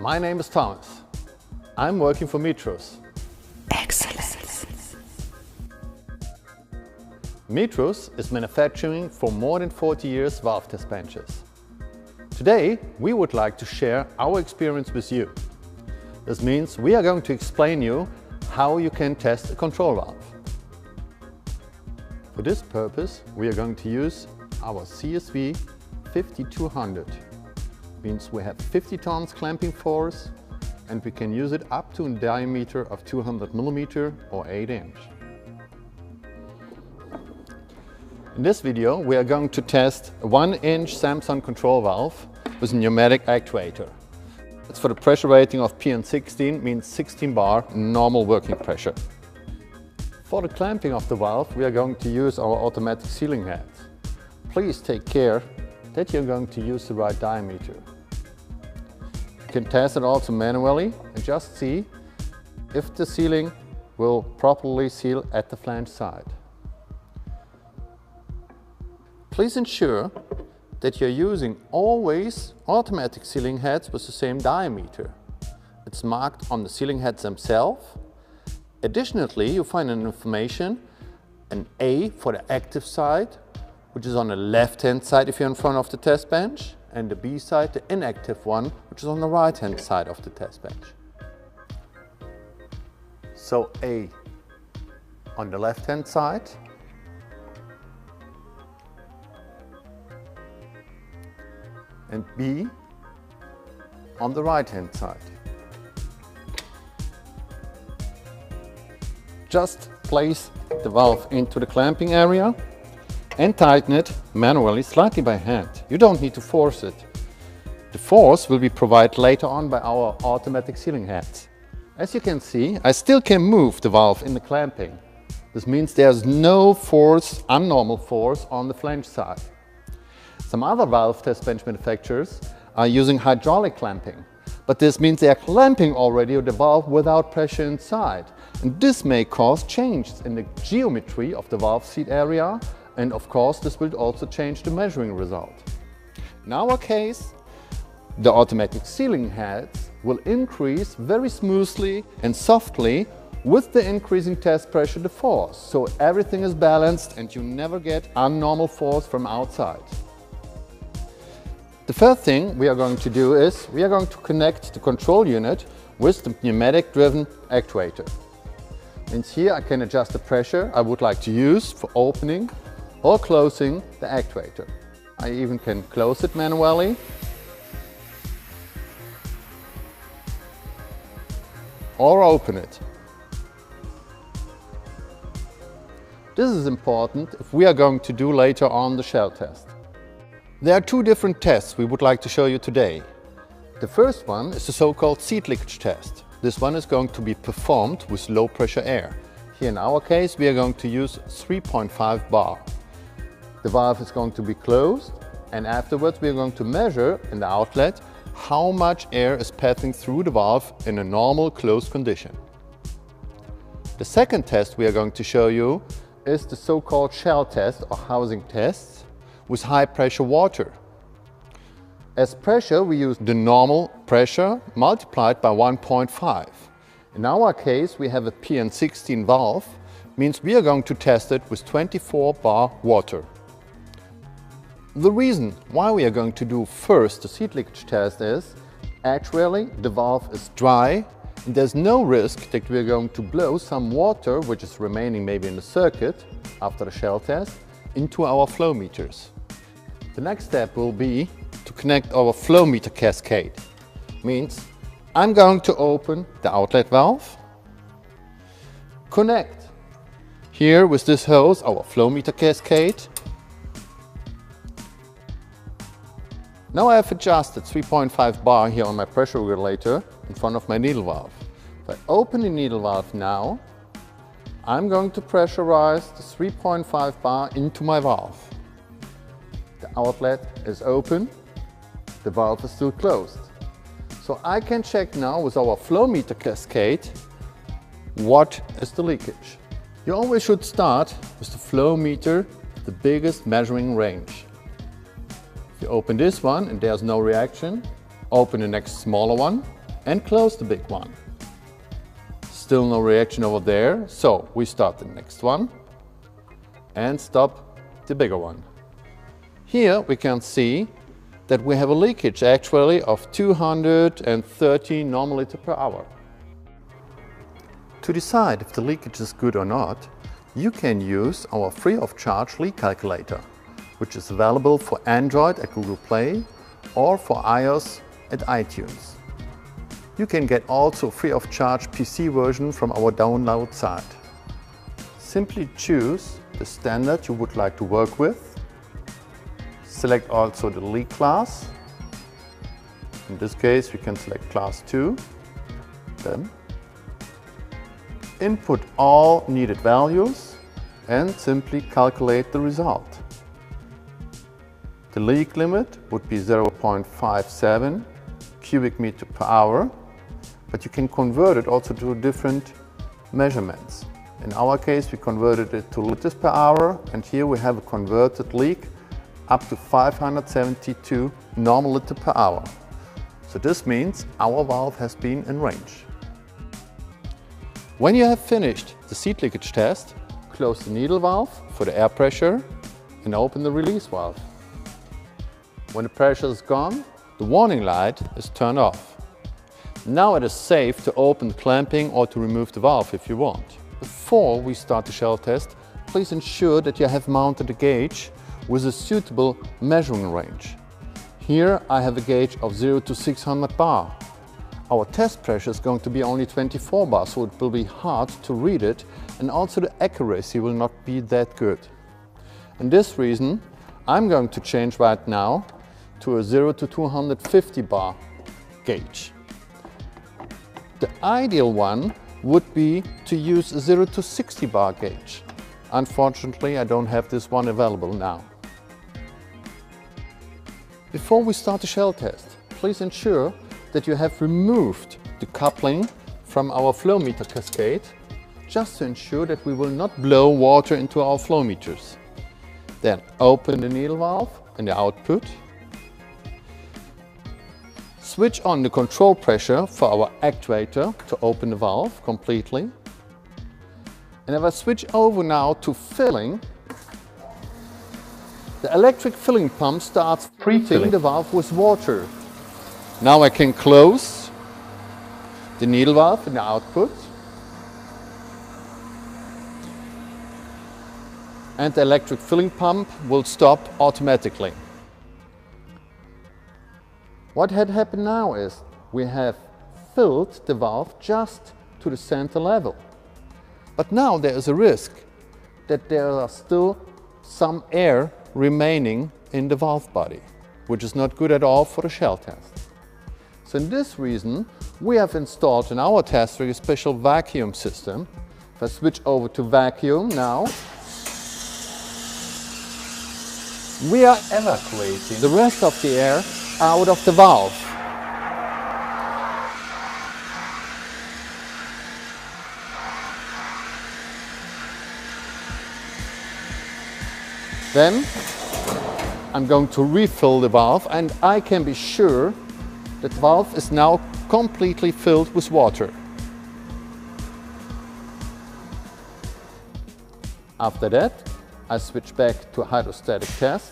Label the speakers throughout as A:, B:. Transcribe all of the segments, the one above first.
A: My name is Thomas. I'm working for METRUS.
B: Excellent.
A: METRUS is manufacturing for more than 40 years valve test benches. Today we would like to share our experience with you. This means we are going to explain you how you can test a control valve. For this purpose we are going to use our CSV 5200. Means we have 50 tons clamping force and we can use it up to a diameter of 200 millimeter or 8 inch. In this video we are going to test a 1-inch Samsung control valve with a pneumatic actuator. It's for the pressure rating of PN16, means 16 bar normal working pressure. For the clamping of the valve we are going to use our automatic sealing heads. Please take care that you're going to use the right diameter. You can test it also manually and just see if the sealing will properly seal at the flange side. Please ensure that you're using always automatic sealing heads with the same diameter. It's marked on the sealing heads themselves. Additionally, you find an information, an A for the active side, which is on the left-hand side if you're in front of the test bench, and the B side, the inactive one, which is on the right-hand side of the test bench. So A on the left-hand side, and B on the right-hand side. Just place the valve into the clamping area and tighten it manually, slightly by hand. You don't need to force it. The force will be provided later on by our automatic sealing heads. As you can see, I still can move the valve in the clamping. This means there's no force, abnormal force on the flange side. Some other valve test bench manufacturers are using hydraulic clamping, but this means they are clamping already the valve without pressure inside. And this may cause changes in the geometry of the valve seat area, and of course this will also change the measuring result. In our case, the automatic sealing heads will increase very smoothly and softly with the increasing test pressure, the force. So everything is balanced and you never get abnormal force from outside. The first thing we are going to do is we are going to connect the control unit with the pneumatic driven actuator. And here I can adjust the pressure I would like to use for opening or closing the actuator. I even can close it manually or open it. This is important if we are going to do later on the shell test. There are two different tests we would like to show you today. The first one is the so-called seat leakage test. This one is going to be performed with low pressure air. Here in our case we are going to use 3.5 bar. The valve is going to be closed and afterwards we are going to measure in the outlet how much air is passing through the valve in a normal closed condition. The second test we are going to show you is the so-called shell test or housing test with high pressure water. As pressure we use the normal pressure multiplied by 1.5. In our case we have a PN16 valve, means we are going to test it with 24 bar water. The reason why we are going to do first the seat leakage test is actually the valve is dry and there's no risk that we are going to blow some water which is remaining maybe in the circuit after the shell test into our flow meters. The next step will be to connect our flow meter cascade. Means I'm going to open the outlet valve, connect here with this hose our flow meter cascade. Now I have adjusted 3.5 bar here on my pressure regulator in front of my needle valve. If I open the needle valve now, I'm going to pressurize the 3.5 bar into my valve. The outlet is open, the valve is still closed. So I can check now with our flow meter cascade what is the leakage. You always should start with the flow meter, the biggest measuring range. If you open this one and there's no reaction, open the next smaller one and close the big one. Still no reaction over there, so we start the next one and stop the bigger one. Here we can see that we have a leakage actually of 230 normal liter per hour. To decide if the leakage is good or not, you can use our free of charge leak calculator, which is available for Android at Google Play or for iOS at iTunes. You can get also a free of charge PC version from our download site. Simply choose the standard you would like to work with. Select also the leak class. In this case, we can select class 2. Then input all needed values and simply calculate the result. The leak limit would be 0.57 cubic meter per hour, but you can convert it also to different measurements. In our case, we converted it to liters per hour, and here we have a converted leak up to 572 normal liter per hour. So this means our valve has been in range. When you have finished the seat leakage test, close the needle valve for the air pressure and open the release valve. When the pressure is gone, the warning light is turned off. Now it is safe to open clamping or to remove the valve if you want. Before we start the shell test, please ensure that you have mounted a gauge with a suitable measuring range. Here I have a gauge of 0 to 600 bar. Our test pressure is going to be only 24 bar, so it will be hard to read it, and also the accuracy will not be that good. And this reason I'm going to change right now to a 0 to 250 bar gauge. The ideal one would be to use a 0 to 60 bar gauge. Unfortunately, I don't have this one available now. Before we start the shell test, please ensure that you have removed the coupling from our flow meter cascade, just to ensure that we will not blow water into our flow meters. Then open the needle valve and the output. Switch on the control pressure for our actuator to open the valve completely. And if I switch over now to filling, the electric filling pump starts pre-filling the valve with water. Now I can close the needle valve in the output, and the electric filling pump will stop automatically. What had happened now is we have filled the valve just to the center level. But now there is a risk that there are still some air remaining in the valve body, which is not good at all for the shell test. So in this reason, we have installed in our test rig a special vacuum system. If I switch over to vacuum now, we are evacuating the rest of the air out of the valve. Then I'm going to refill the valve, and I can be sure that the valve is now completely filled with water. After that, I switch back to hydrostatic test,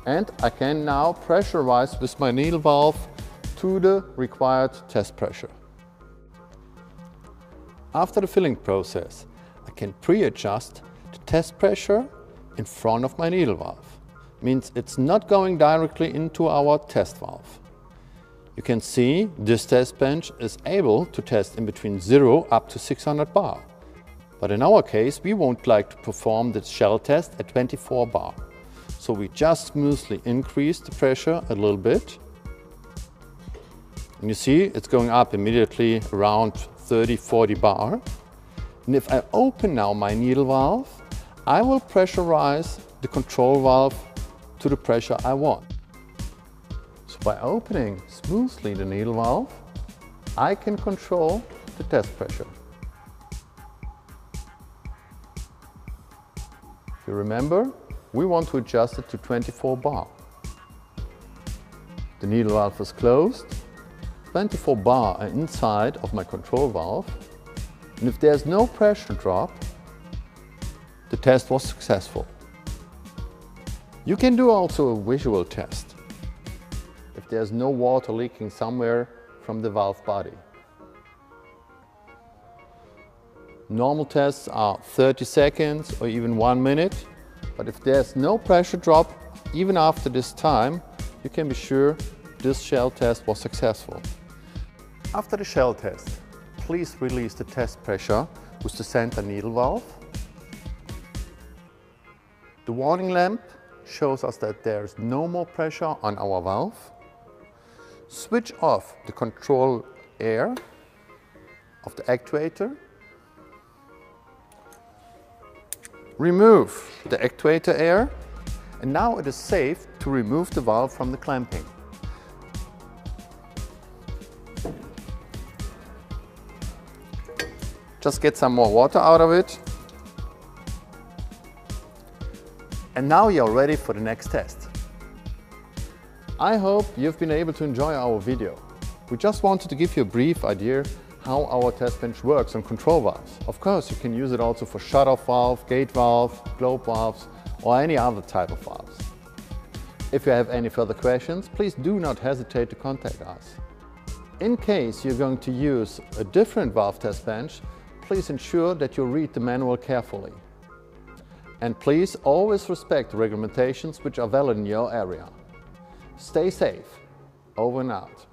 A: and I can now pressurize with my needle valve to the required test pressure. After the filling process, I can pre-adjust the test pressure in front of my needle valve. Means it's not going directly into our test valve. You can see this test bench is able to test in between 0 up to 600 bar. But in our case, we won't like to perform the shell test at 24 bar. So we just smoothly increase the pressure a little bit. And you see it's going up immediately around 30-40 bar. And if I open now my needle valve, I will pressurize the control valve to the pressure I want. So by opening smoothly the needle valve, I can control the test pressure. If you remember, we want to adjust it to 24 bar. The needle valve is closed, 24 bar are inside of my control valve, and if there's no pressure drop, the test was successful. You can do also a visual test if there's no water leaking somewhere from the valve body. Normal tests are 30 seconds or even 1 minute, but if there's no pressure drop, even after this time, you can be sure this shell test was successful. After the shell test, please release the test pressure with the center needle valve. The warning lamp shows us that there is no more pressure on our valve. Switch off the control air of the actuator. Remove the actuator air, and now it is safe to remove the valve from the clamping. Just get some more water out of it. And now you're ready for the next test. I hope you've been able to enjoy our video. We just wanted to give you a brief idea how our test bench works on control valves. Of course, you can use it also for shut-off valve, gate valve, globe valves, or any other type of valves. If you have any further questions, please do not hesitate to contact us. In case you're going to use a different valve test bench, please ensure that you read the manual carefully. And please always respect the regulations which are valid in your area. Stay safe. Over and out.